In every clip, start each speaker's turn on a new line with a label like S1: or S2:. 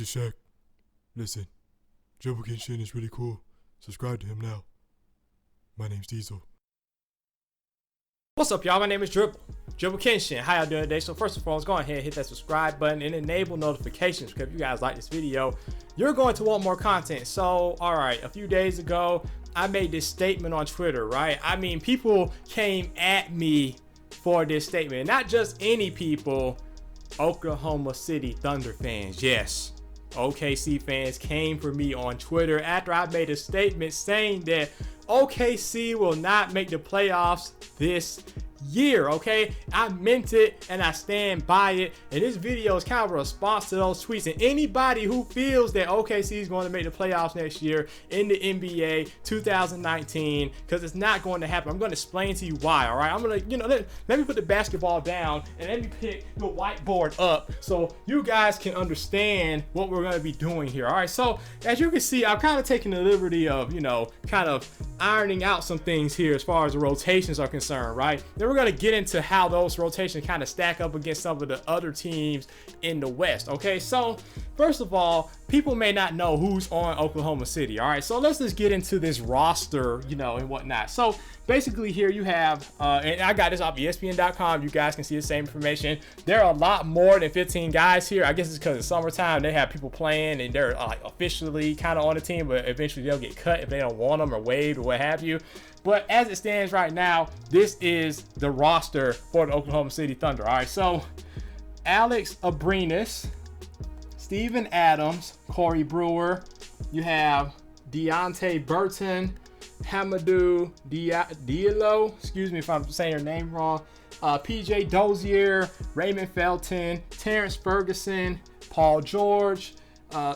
S1: is Shaq. Listen, Dribble Kenshin is really cool. Subscribe to him now. My name's Diesel.
S2: What's up, y'all? My name is Dribble Kenshin. How y'all doing today? So first and foremost, go ahead and hit that subscribe button and enable notifications, because if you guys like this video, you're going to want more content. So, all right, a few days ago, I made this statement on Twitter, right? I mean, people came at me for this statement. Not just any people, Oklahoma City Thunder fans. Yes, OKC fans came for me on Twitter after I made a statement saying that OKC will not make the playoffs this year. Okay, I meant it and I stand by it, and this video is kind of a response to those tweets. And anybody who feels that OKC is going to make the playoffs next year in the NBA 2019, because it's not going to happen, I'm going to explain to you why. All right, I'm gonna, let me put the basketball down and let me pick the whiteboard up so you guys can understand what we're going to be doing here. All right, so as you can see, I'm kind of taking the liberty of kind of ironing out some things here as far as the rotations are concerned, right? Then we're going to get into how those rotations kind of stack up against some of the other teams in the West. Okay, so first of all, people may not know who's on Oklahoma City. All right, so let's just get into this roster, and whatnot. So basically here you have, and I got this off ESPN.com. You guys can see the same information. There are a lot more than 15 guys here. I guess it's because it's summertime. They have people playing and they're like officially kind of on the team, but eventually they'll get cut if they don't want them or waived or what have you. But as it stands right now, this is the roster for the Oklahoma City Thunder. All right, so Alex Abrines, Steven Adams, Corey Brewer. You have Deonte Burton, Hamidou Diallo, excuse me if I'm saying your name wrong, PJ Dozier, Raymond Felton, Terrence Ferguson, Paul George,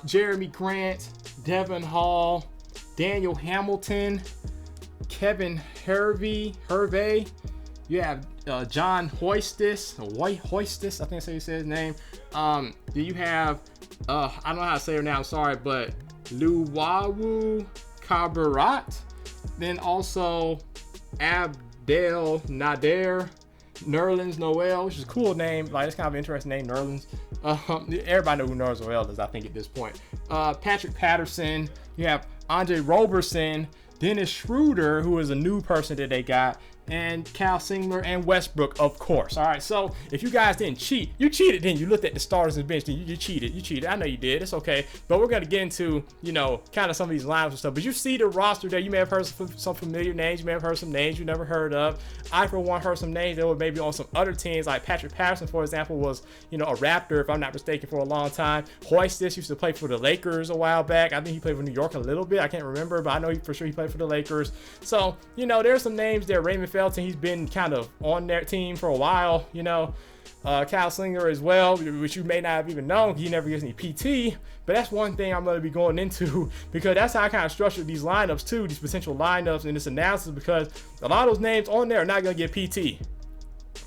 S2: Jeremy Grant, Devin Hall, Daniel Hamilton, Kevin Hervey. You have John Hoistis, I think that's how you say his name. Then you have, I don't know how to say her now, I'm sorry, but Luwawu Kabarat. Then also Abdel Nader Nerlens Noel, which is a cool name. Like, it's kind of an interesting name, Nerlens. Everybody knows who Nerlens Noel is, I think, at this point. Patrick Patterson. You have Andre Roberson, Dennis Schroeder, who is a new person that they got, and Cal Singler and Westbrook, of course. All right, so if you guys didn't cheat, you cheated, then you looked at the starters and bench, then you cheated. I know you did. It's okay, but we're gonna get into kind of some of these lineups and stuff. But you see the roster there. You may have heard some familiar names. You may have heard some names you never heard of. I, for one, heard some names that were maybe on some other teams, like Patrick Patterson, for example, was a Raptor, if I'm not mistaken, for a long time. Hoistis used to play for the Lakers a while back. I think he played for New York a little bit. I can't remember, but I know for sure he played for the Lakers. So there's some names there. Raymond Felton, he's been kind of on their team for a while. Cal Slinger as well, which you may not have even known. He never gives any PT, but that's one thing I'm going to be going into, because that's how I kind of structured these lineups too, these potential lineups and this analysis, because a lot of those names on there are not going to get PT.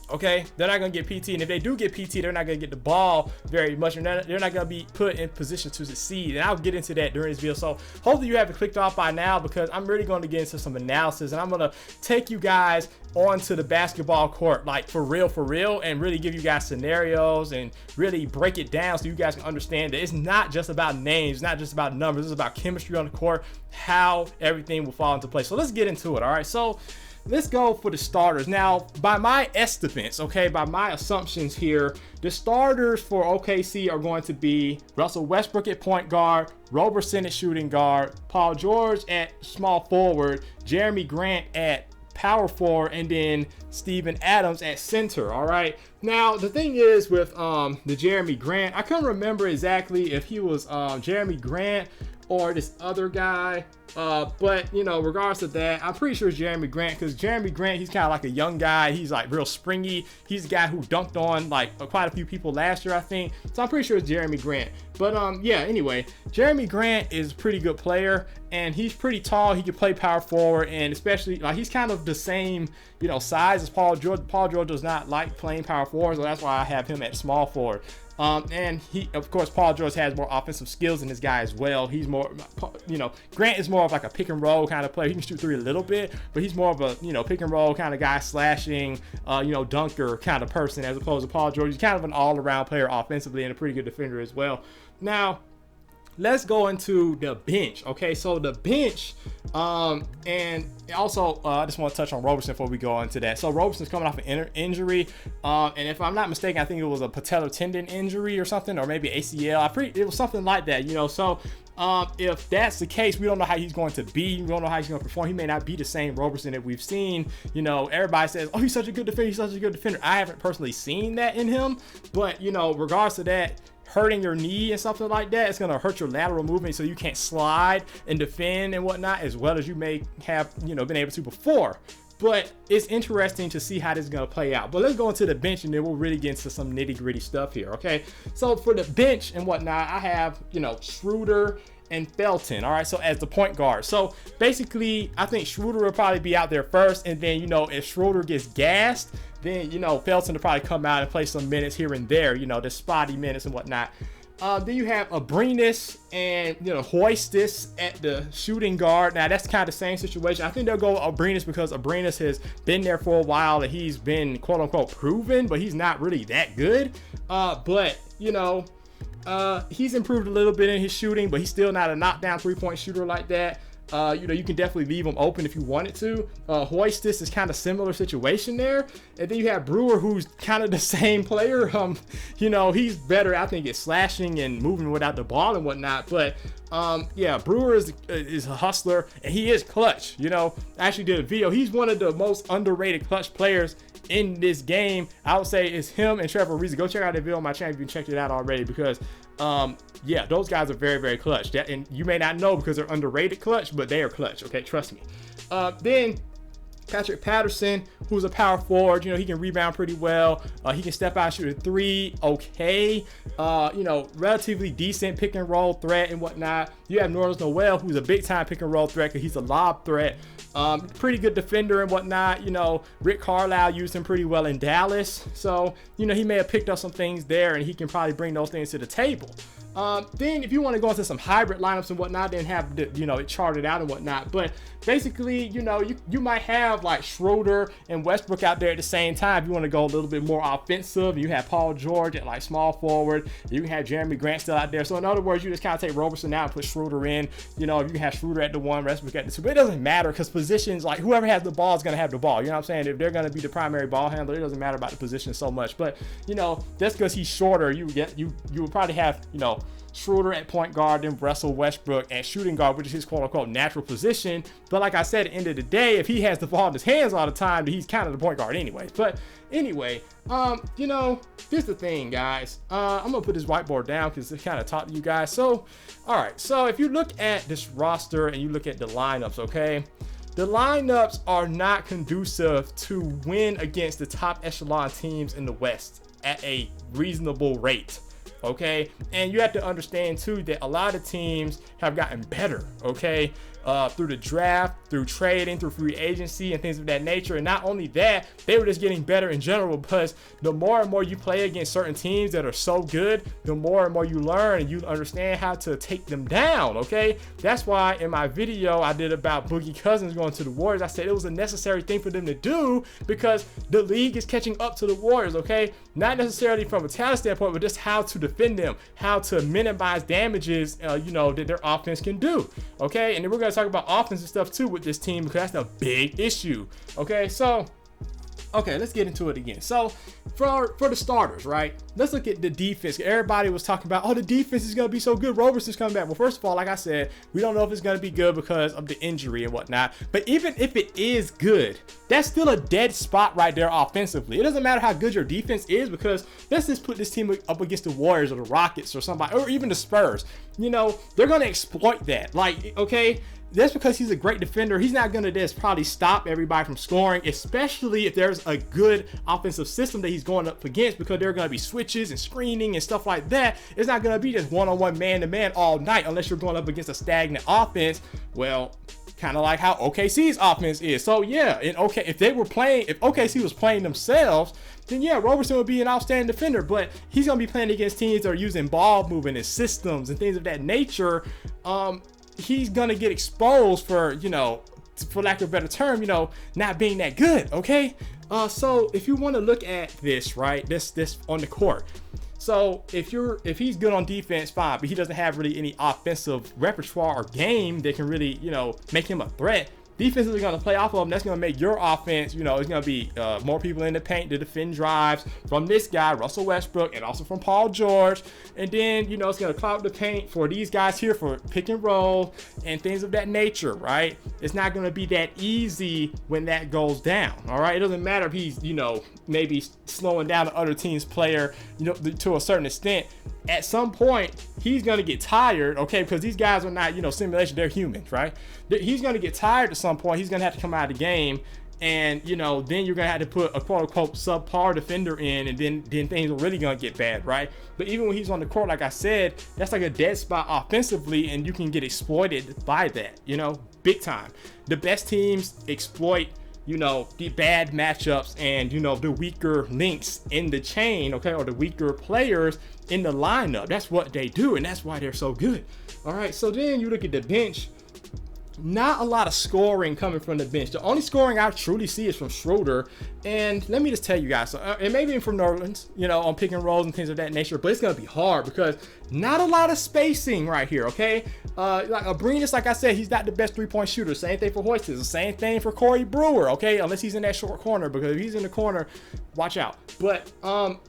S2: Okay, they're not going to get PT, and if they do get PT, they're not going to get the ball very much, and they're not going to be put in position to succeed. And I'll get into that during this video. So hopefully you haven't clicked off by now, because I'm really going to get into some analysis, and I'm going to take you guys onto the basketball court, like for real, and really give you guys scenarios and really break it down so you guys can understand that it's not just about names, it's not just about numbers, it's about chemistry on the court, how everything will fall into place. So let's get into it. All right, so let's go for the starters. Now, by my estimates, by my assumptions here, the starters for OKC are going to be Russell Westbrook at point guard, Roberson at shooting guard, Paul George at small forward, Jeremy Grant at power forward, and then Steven Adams at center. All right. Now, the thing is with the Jeremy Grant, I couldn't remember exactly if he was Jeremy Grant or this other guy. But regardless of that, I'm pretty sure it's Jeremy Grant, because Jeremy Grant, he's kind of like a young guy. He's like real springy. He's the guy who dunked on like quite a few people last year, I think. So I'm pretty sure it's Jeremy Grant. But yeah, anyway, Jeremy Grant is a pretty good player, and he's pretty tall. He can play power forward, and especially like he's kind of the same size as Paul George. Paul George does not like playing power forward, so that's why I have him at small forward. And he, of course, Paul George has more offensive skills than this guy as well. He's more, Grant is more of like a pick and roll kind of player. He can shoot three a little bit, but he's more of a, pick and roll kind of guy, slashing, dunker kind of person, as opposed to Paul George. He's kind of an all around player offensively and a pretty good defender as well. Now, let's go into the bench. Okay, so the bench, and also I just want to touch on Roberson before we go into that. So Roberson's coming off an injury, and if I'm not mistaken, I think it was a patellar tendon injury or something, or maybe ACL. It was something like that, you know. So if that's the case, we don't know how he's going to be. We don't know how he's going to perform. He may not be the same Roberson that we've seen. You know, everybody says, oh, he's such a good defender. He's such a good defender. I haven't personally seen that in him, but you know, regardless of that, hurting your knee and something like that, it's going to hurt your lateral movement, so you can't slide and defend and whatnot as well as you may have, you know, been able to before. But it's interesting to see how this is going to play out. But let's go into the bench, and then we'll really get into some nitty gritty stuff here. Okay, so for the bench and whatnot, I have, you know, Schroeder and Felton. All right, so as the point guard. So basically, I think Schroeder will probably be out there first, and then, you know, if Schroeder gets gassed, then, you know, Felton will probably come out and play some minutes here and there, you know, the spotty minutes and whatnot. Then you have Abrines and, you know, Hoistis at the shooting guard. Now, that's kind of the same situation. I think they'll go Abrines because Abrines has been there for a while and he's been, quote unquote, proven, but he's not really that good. But, you know, he's improved a little bit in his shooting, but he's still not a knockdown three-point shooter like that. You know, you can definitely leave him open if you wanted to. Hoistis is kind of similar situation there. And then you have Brewer, who's kind of the same player. You know, he's better, I think, at slashing and moving without the ball and whatnot. But yeah, Brewer is a hustler, and he is clutch. You know, I actually did a video. He's one of the most underrated clutch players in this game. I would say it's him and Trevor Ariza. Go check out that video on my channel if you checked it out already, because yeah, those guys are very, very clutch. And you may not know because they're underrated clutch, but they are clutch. Okay, trust me. Then Patrick Patterson, who's a power forward, you know, he can rebound pretty well. He can step out and shoot a three. Okay. You know, relatively decent pick and roll threat and whatnot. You have Nerlens Noel, who's a big time pick and roll threat because he's a lob threat. Pretty good defender and whatnot. You know, Rick Carlisle used him pretty well in Dallas. So, you know, he may have picked up some things there, and he can probably bring those things to the table. Then if you want to go into some hybrid lineups and whatnot, then have the, you know, it charted out and whatnot. But basically, you know, you might have like Schroeder and Westbrook out there at the same time. If you want to go a little bit more offensive, you have Paul George at like small forward. You can have Jeremy Grant still out there. So in other words, you just kind of take Roberson out and put Schroeder in. You know, you can have Schroeder at the one, Westbrook at the two. But it doesn't matter because positions, like whoever has the ball is going to have the ball. You know what I'm saying? If they're going to be the primary ball handler, it doesn't matter about the position so much. But, you know, that's because he's shorter. You would probably have, you know, Schroeder at point guard, then Russell Westbrook at shooting guard, which is his quote unquote natural position. But like I said, at the end of the day, if he has the ball in his hands all the time, he's kind of the point guard anyway. But anyway, you know, here's the thing, guys. I'm gonna put this whiteboard down because it kind of taught you guys. So, all right. So if you look at this roster and you look at the lineups, okay, the lineups are not conducive to win against the top echelon teams in the West at a reasonable rate. Okay, and you have to understand too that a lot of teams have gotten better, okay, through the draft, through trading, through free agency and things of that nature. And not only that, they were just getting better in general, because the more and more you play against certain teams that are so good, the more and more you learn and you understand how to take them down. Okay, that's why in my video I did about Boogie Cousins going to the Warriors, I said it was a necessary thing for them to do because the league is catching up to the Warriors. Okay, not necessarily from a talent standpoint, but just how to defend them, how to minimize damages, you know, that their offense can do. Okay, and then we're going to talk about offensive stuff too with this team, because that's a big issue. Okay, so okay, let's get into it again. So for the starters, right, let's look at the defense. Everybody was talking about, oh, the defense is going to be so good, Roberson's coming back. Well, first of all, like I said, we don't know if it's going to be good because of the injury and whatnot. But even if it is good, that's still a dead spot right there offensively. It doesn't matter how good your defense is, because let's just put this team up against the Warriors or the Rockets or somebody, or even the Spurs. You know, they're going to exploit that. Like, okay, that's because he's a great defender. He's not going to just probably stop everybody from scoring, especially if there's a good offensive system that he's going up against, because there are going to be switches and screening and stuff like that. It's not going to be just one-on-one man-to-man all night unless you're going up against a stagnant offense. Well, kind of like how OKC's offense is. So yeah, if OKC was playing themselves, then yeah, Roberson would be an outstanding defender. But he's going to be playing against teams that are using ball movement and systems and things of that nature. He's gonna get exposed for, you know, for lack of a better term, you know, not being that good. Okay, so if you want to look at this, right, this on the court, so So if he's good on defense, fine, but he doesn't have really any offensive repertoire or game that can really, you know, make him a threat. Defense is going to play off of him. That's going to make your offense, you know, it's going to be more people in the paint to defend drives from this guy, Russell Westbrook, and also from Paul George. And then, you know, it's going to cloud the paint for these guys here for pick and roll and things of that nature, right? It's not going to be that easy when that goes down, all right? It doesn't matter if he's, you know, maybe slowing down the other team's player, you know, to a certain extent. At some point, he's going to get tired, okay, because these guys are not, you know, simulation, they're humans, right? He's going to get tired at some point. He's going to have to come out of the game, and, you know, then you're going to have to put a quote-unquote subpar defender in, and then things are really going to get bad, right? But even when he's on the court, like I said, that's like a dead spot offensively, and you can get exploited by that, you know, big time. The best teams exploit, you know, the bad matchups and, you know, the weaker links in the chain, okay, or the weaker players in the lineup. That's what they do, and that's why they're so good. All right, so then you look at the bench. Not a lot of scoring coming from the bench. The only scoring I truly see is from Schroeder. And let me just tell you guys, and maybe even from New Orleans, you know, on pick and rolls and things of that nature, but it's going to be hard because not a lot of spacing right here, okay? Like Abrines, like I said, he's not the best three-point shooter. Same thing for Hoyt. The same thing for Corey Brewer, okay? Unless he's in that short corner, because if he's in the corner, watch out. But,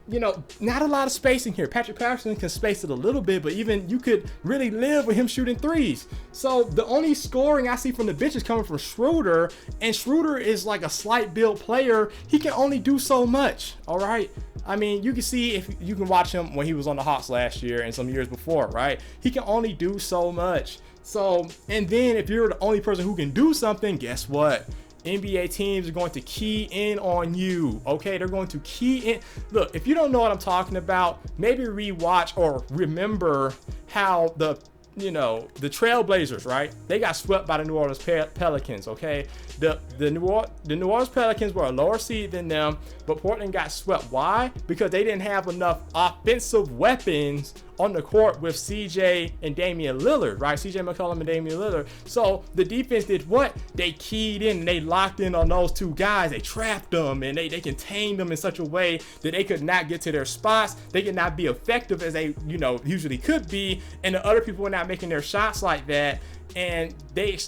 S2: you know, not a lot of spacing here. Patrick Patterson can space it a little bit, but even you could really live with him shooting threes. So the only scoring I see from the bench is coming from Schroeder, and Schroeder is like a slight build player. He can only do so much, all right? I mean, you can see, if you can watch him when he was on the Hawks last year and some years before, right? He can only do so much. So, and then if you're the only person who can do something, guess what? NBA teams are going to key in on you, okay? They're going to key in. Look, if you don't know what I'm talking about, maybe rewatch or remember how the Trailblazers, right? They got swept by the New Orleans Pelicans, okay? The New Orleans Pelicans were a lower seed than them, but Portland got swept. Why? Because they didn't have enough offensive weapons on the court with CJ and Damian Lillard, right? CJ McCollum and Damian Lillard. So the defense did what? They keyed in and they locked in on those two guys. They trapped them and they contained them in such a way that they could not get to their spots. They could not be effective as they, you know, usually could be. And the other people were not making their shots like that. And they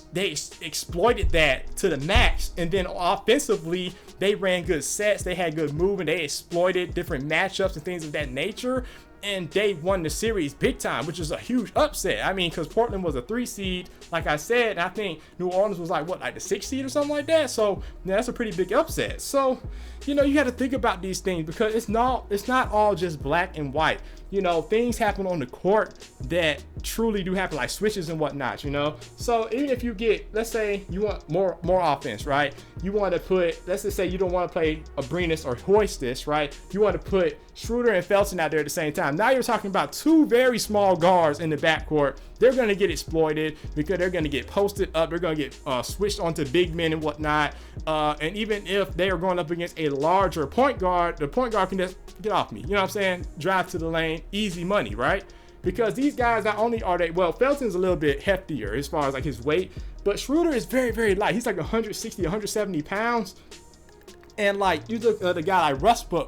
S2: exploited that to the max. And then offensively, they ran good sets. They had good movement. They exploited different matchups and things of that nature. And they won the series big time, which is a huge upset. I mean, because Portland was a 3 seed, like I said. I think New Orleans was like, what, like the 6 seed or something like that? So yeah, that's a pretty big upset. So, you know, you got to think about these things, because it's not all just black and white. You know, things happen on the court that truly do happen, like switches and whatnot, you know? So even if you get, let's say you want more offense, right? You want to put, let's just say you don't want to play Abrines or Hoistis, right? You want to put Schroeder and Felton out there at the same time. Now you're talking about two very small guards in the backcourt. They're going to get exploited because they're going to get posted up. They're going to get switched onto big men and whatnot. And even if they are going up against a larger point guard, the point guard can just get off me. You know what I'm saying? Drive to the lane, easy money, right? Because these guys, not only are they, well, Felton's a little bit heftier as far as like his weight, but Schroeder is very, very light. He's like 160, 170 pounds. And like, you look at the guy like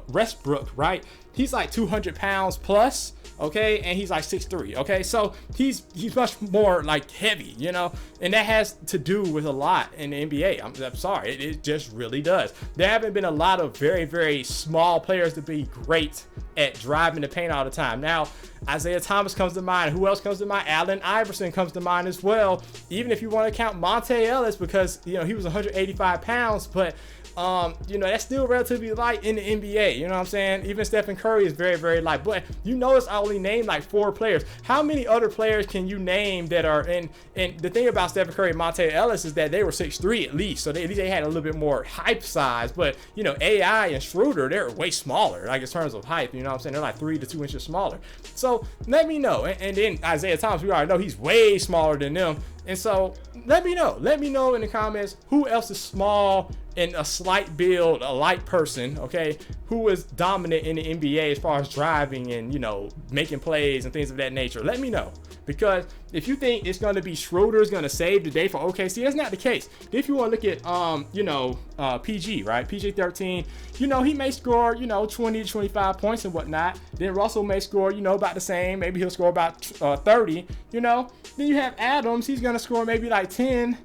S2: Westbrook, right? He's like 200 pounds plus, okay? And he's like 6'3", okay? So he's much more like heavy, you know? And that has to do with a lot in the NBA. I'm sorry, it just really does. There haven't been a lot of very, very small players to be great at driving the paint all the time. Now, Isaiah Thomas comes to mind. Who else comes to mind? Allen Iverson comes to mind as well. Even if you want to count Monte Ellis, because, you know, he was 185 pounds, but you know, that's still relatively light in the NBA. You know what I'm saying? Even Stephen Curry is very, very light. But you notice I only named like 4 players. How many other players can you name that are in? And the thing about Stephen Curry and Monte Ellis is that they were 6'3" at least. So at least they had a little bit more hype size. But, you know, AI and Schroeder, they're way smaller, like in terms of height. You know what I'm saying? They're like 3 to 2 inches smaller. So let me know. And then Isaiah Thomas, we already know he's way smaller than them. And so let me know in the comments who else is small and a slight build, a light person, okay, who is dominant in the NBA as far as driving and, you know, making plays and things of that nature. Let me know. Because if you think it's going to be Schroeder's going to save the day for OKC, that's not the case. If you want to look at, PG, right? PG 13, he may score, 20 to 25 points and whatnot. Then Russell may score, about the same. Maybe he'll score about 30, Then you have Adams. He's going to score maybe like 10.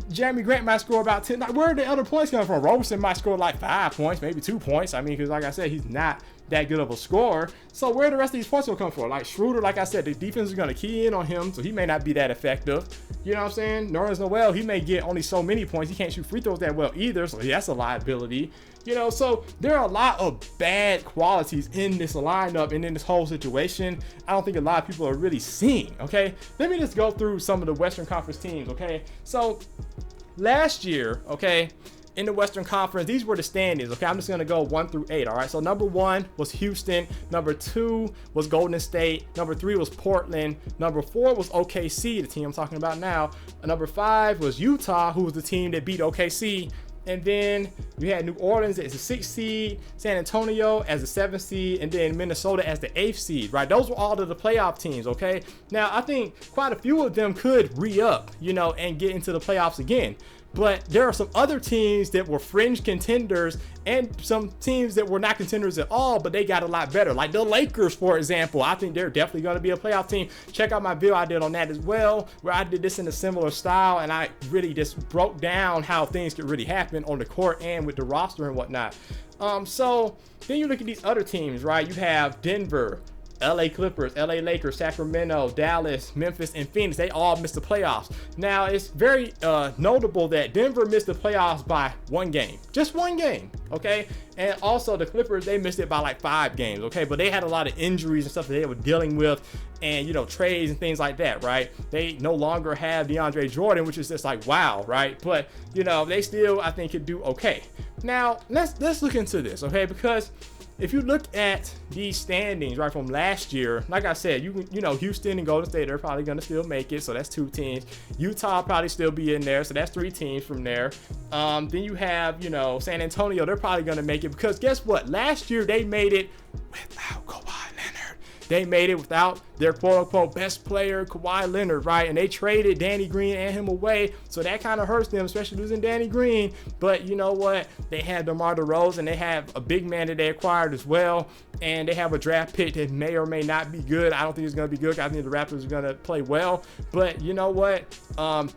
S2: Jeremy Grant might score about 10. Like, where are the other points coming from? Roberson might score like 5 points, maybe 2 points. I mean, because like I said, he's not that good of a scorer. So where are the rest of these points will come from? Like Schroeder, like I said, the defense is going to key in on him, so he may not be that effective. You know what I'm saying? Nerlens Noel, he may get only so many points. He can't shoot free throws that well either, so that's a liability. So there are a lot of bad qualities in this lineup and in this whole situation. I don't think a lot of people are really seeing, okay? Let me just go through some of the Western Conference teams, okay? So last year, okay, in the Western Conference, these were the standings, okay? I'm just going to go 1 through 8, all right? So number 1 was Houston. Number 2 was Golden State. Number 3 was Portland. Number 4 was OKC, the team I'm talking about now. Number 5 was Utah, who was the team that beat OKC. And then you had New Orleans as the 6th seed, San Antonio as the 7th seed, and then Minnesota as the 8th seed, right? Those were all of the playoff teams, okay? Now, I think quite a few of them could re-up, and get into the playoffs again. But there are some other teams that were fringe contenders and some teams that were not contenders at all, but they got a lot better. Like the Lakers, for example. I think they're definitely going to be a playoff team. Check out my video I did on that as well, where I did this in a similar style, and I really just broke down how things could really happen on the court and with the roster and whatnot. So then you look at these other teams, right? You have Denver, LA Clippers, LA Lakers, Sacramento, Dallas, Memphis, and Phoenix. They all missed the playoffs. Now, it's very notable that Denver missed the playoffs by 1 game. Just 1 game, okay? And also the Clippers, they missed it by like 5 games, okay? But they had a lot of injuries and stuff that they were dealing with and, trades and things like that, right? They no longer have DeAndre Jordan, which is just like, wow, right? But, they still, I think, could do okay. Now, let's look into this, okay? Because if you look at these standings right from last year, like I said, Houston and Golden State, they're probably going to still make it. So that's 2 teams. Utah probably still be in there. So that's 3 teams from there. Then you have, San Antonio. They're probably going to make it because guess what? Last year they made it without Kawhi Leonard. They made it without their quote-unquote best player, Kawhi Leonard, right? And they traded Danny Green and him away. So that kind of hurts them, especially losing Danny Green. But you know what? They have DeMar DeRozan. They have a big man that they acquired as well. And they have a draft pick that may or may not be good. I don't think it's going to be good. I think the Raptors are going to play well. But you know what?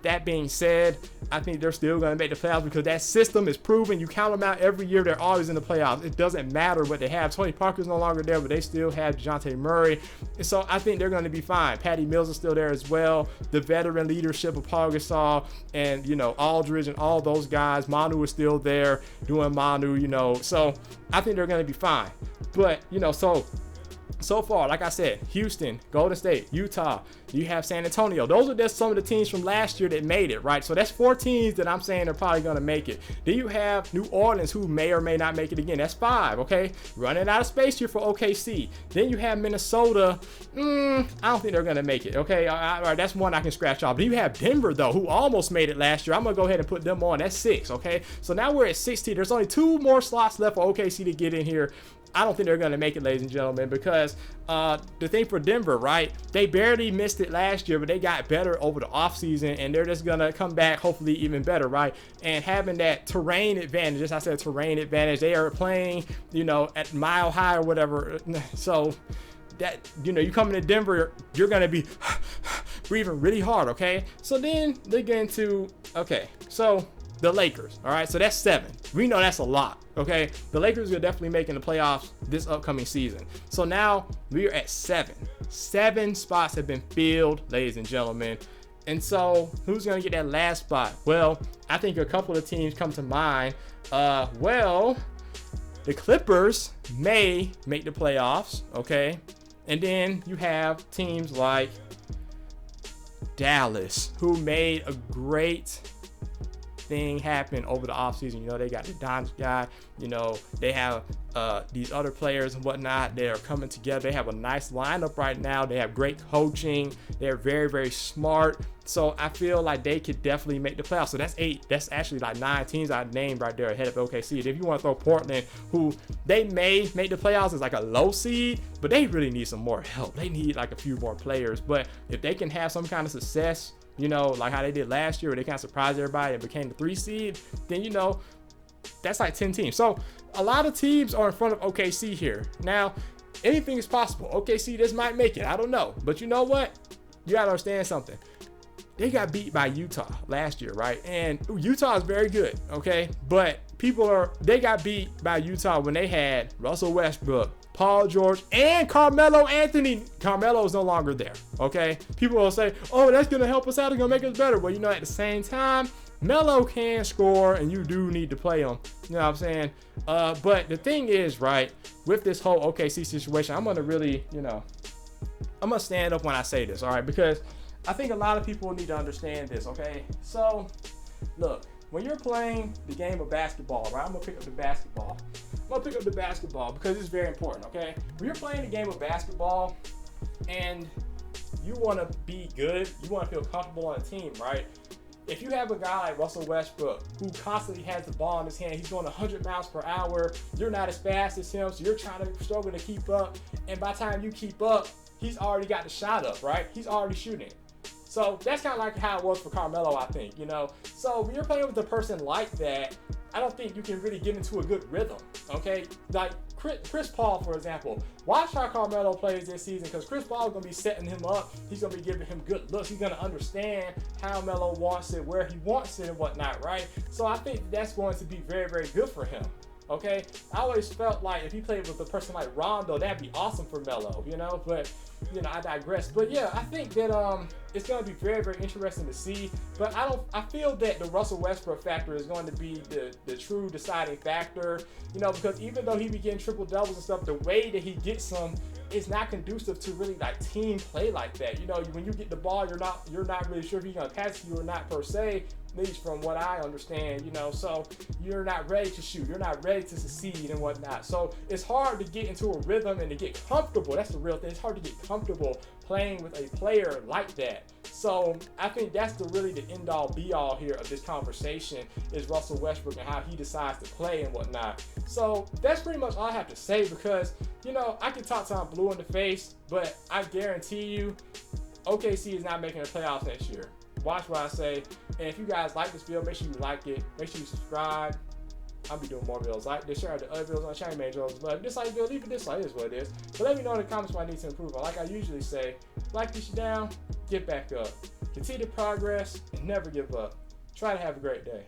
S2: That being said, I think they're still going to make the playoffs because that system is proven. You count them out every year, they're always in the playoffs. It doesn't matter what they have. Tony Parker's no longer there, but they still have DeJounte Murray. And so I think they're going to be fine. Patty Mills is still there as well. The veteran leadership of Paul Gasol and, Aldridge and all those guys. Manu is still there doing Manu, So I think they're going to be fine. But, so far, like I said, Houston, Golden State, Utah, you have San Antonio. Those are just some of the teams from last year that made it, right? So that's 4 teams that I'm saying are probably going to make it. Then you have New Orleans, who may or may not make it again. That's 5, okay? Running out of space here for OKC. Then you have Minnesota. I don't think they're going to make it, okay? All right, that's 1 I can scratch off. Then you have Denver, though, who almost made it last year. I'm going to go ahead and put them on. That's 6, okay? So now we're at 16. There's only 2 more slots left for OKC to get in here. I don't think they're going to make it, ladies and gentlemen, because the thing for Denver, right, they barely missed it last year, but they got better over the offseason, and they're just going to come back hopefully even better, right? And having that terrain advantage, as I said, terrain advantage, they are playing, at Mile High or whatever. So that, you come into Denver, you're going to be breathing really hard, okay? So then they get into, okay, so the Lakers, all right? So that's 7. We know that's a lot, okay? The Lakers are definitely making the playoffs this upcoming season. So now we are at 7. 7 spots have been filled, ladies and gentlemen. And so who's going to get that last spot? Well, I think a couple of teams come to mind. The Clippers may make the playoffs, okay? And then you have teams like Dallas, who made a great thing happen over the offseason. You know, they got the Doncic guy. You know, they have these other players and whatnot. They are coming together. They have a nice lineup right now. They have great coaching. They're very, very smart. So I feel like they could definitely make the playoffs. So that's 8. That's actually like 9 teams I named right there ahead of OKC. And if you want to throw Portland, who they may make the playoffs as like a low seed, but they really need some more help. They need like a few more players. But if they can have some kind of success, you know, like how they did last year where they kind of surprised everybody and became the 3 seed, then, you know, that's like 10 teams. So a lot of teams are in front of OKC here. Now, anything is possible. OKC, this might make it. I don't know. But you know what? You got to understand something. They got beat by Utah last year, right? And Utah is very good, okay? But they got beat by Utah when they had Russell Westbrook, Paul George, and Carmelo Anthony. Carmelo is no longer there, okay? People will say, oh, that's going to help us out. It's going to make us better. Well, you know, at the same time, Melo can score, and you do need to play him. You know what I'm saying? But the thing is, right, with this whole OKC situation, I'm going to really, you know, I'm going to stand up when I say this, all right? Because I think a lot of people need to understand this, okay? So, look, when you're playing the game of basketball, right? I'm going to pick up the basketball. I'm going to pick up the basketball because it's very important, okay? When you're playing the game of basketball and you want to be good, you want to feel comfortable on a team, right? If you have a guy like Russell Westbrook who constantly has the ball in his hand, he's going 100 miles per hour, you're not as fast as him, so you're struggling to keep up, and by the time you keep up, he's already got the shot up, right? He's already shooting. So that's kind of like how it was for Carmelo, I think, you know. So when you're playing with a person like that, I don't think you can really get into a good rhythm, okay? Like Chris Paul, for example. Watch how Carmelo plays this season because Chris Paul is going to be setting him up. He's going to be giving him good looks. He's going to understand how Melo wants it, where he wants it, and whatnot, right? So I think that's going to be very, very good for him. Okay, I always felt like if he played with a person like Rondo, that'd be awesome for Melo, you know. But you know, I digress. But yeah, I think that it's going to be very, very interesting to see. But I feel that the Russell Westbrook factor is going to be the true deciding factor, you know, because even though he be getting triple doubles and stuff, the way that he gets them is not conducive to really like team play like that. You know, when you get the ball, you're not really sure if he's going to pass to you or not per se. At least from what I understand, you know, so you're not ready to shoot, you're not ready to succeed and whatnot. So it's hard to get into a rhythm and to get comfortable. That's the real thing. It's hard to get comfortable playing with a player like that. So I think that's really the end all be all here of this conversation is Russell Westbrook and how he decides to play and whatnot. So that's pretty much all I have to say because, you know, I can talk till I'm blue in the face, but I guarantee you OKC is not making the playoffs next year. Watch what I say. And if you guys like this video, make sure you like it. Make sure you subscribe. I'll be doing more videos like this. Share the other videos on the channel, man. But if this like video, leave a dislike. It is what it is. But let me know in the comments what I need to improve on. Like I usually say, like this shit down, get back up. Continue to progress and never give up. Try to have a great day.